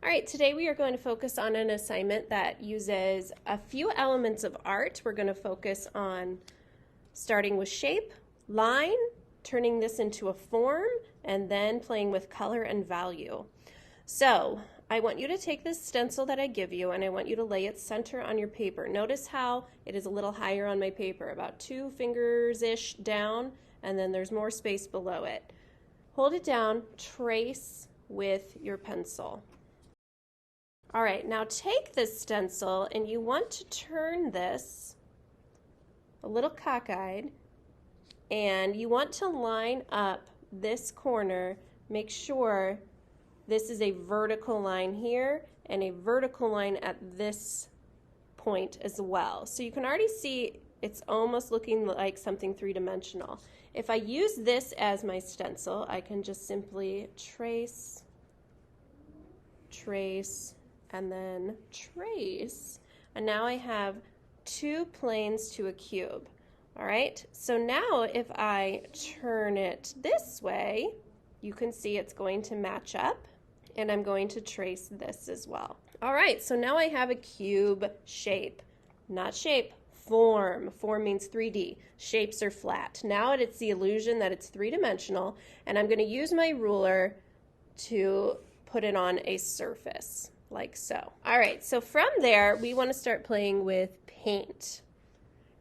All right, today we are going to focus on an assignment that uses a few elements of art. We're going to focus on starting with shape, line, turning this into a form, and then playing with color and value. So I want you to take this stencil that I give you and I want you to lay it center on your paper. Notice how it is a little higher on my paper, about 2 fingers-ish down, and then there's more space below it. Hold it down, trace with your pencil. All right, now take this stencil and you want to turn this a little cockeyed, and you want to line up this corner. Make sure this is a vertical line here and a vertical line at this point as well. So you can already see it's almost looking like something three-dimensional. If I use this as my stencil, I can just simply trace, and then trace, and now I have 2 planes to a cube. All right, so now if I turn it this way, you can see it's going to match up, and I'm going to trace this as well. All right, so now I have a cube shape, not shape, form. Form means 3D. Shapes are flat. Now it's the illusion that it's three-dimensional, and I'm going to use my ruler to put it on a surface, like so. All right, so from there, we want to start playing with paint.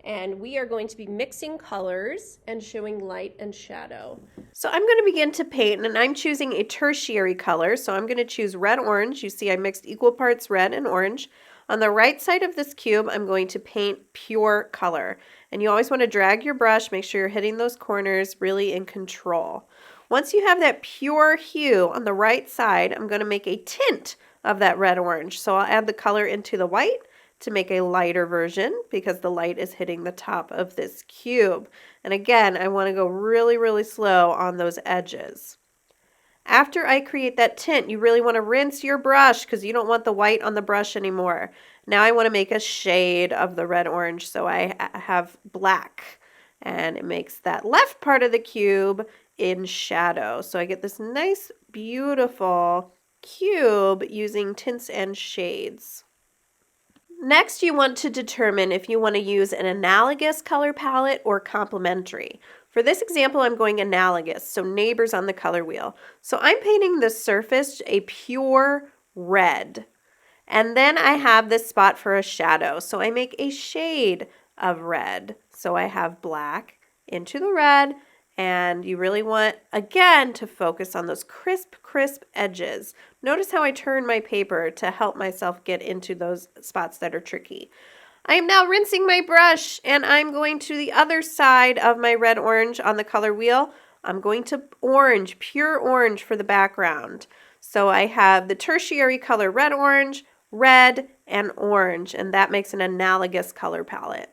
And we are going to be mixing colors and showing light and shadow. So I'm going to begin to paint, and I'm choosing a tertiary color. So I'm going to choose red-orange. You see I mixed equal parts red and orange. On the right side of this cube, I'm going to paint pure color. And you always want to drag your brush, make sure you're hitting those corners really in control. Once you have that pure hue on the right side, I'm going to make a tint of that red-orange. So I'll add the color into the white to make a lighter version because the light is hitting the top of this cube. And again, I want to go really, really slow on those edges. After I create that tint, you really want to rinse your brush because you don't want the white on the brush anymore. Now I want to make a shade of the red-orange, so I have black. And it makes that left part of the cube in shadow. So I get this nice, beautiful cube using tints and shades. Next, you want to determine if you want to use an analogous color palette or complementary. For this example, I'm going analogous, so neighbors on the color wheel. So I'm painting the surface a pure red. And then I have this spot for a shadow. So I make a shade of red. So I have black into the red, and you really want, again, to focus on those crisp edges. Notice how I turn my paper to help myself get into those spots that are tricky. I am now rinsing my brush, and I'm going to the other side of my red-orange on the color wheel. I'm going to orange, pure orange for the background. So I have the tertiary color red-orange, red, and orange, and that makes an analogous color palette.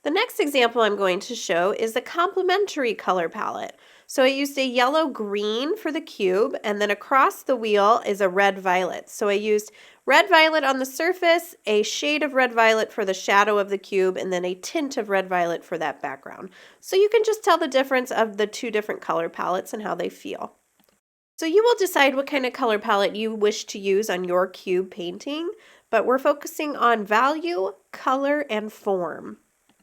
The next example I'm going to show is the complementary color palette. So I used a yellow-green for the cube, and then across the wheel is a red-violet. So I used red-violet on the surface, a shade of red-violet for the shadow of the cube, and then a tint of red-violet for that background. So you can just tell the difference of the 2 different color palettes and how they feel. So you will decide what kind of color palette you wish to use on your cube painting, but we're focusing on value, color, and form.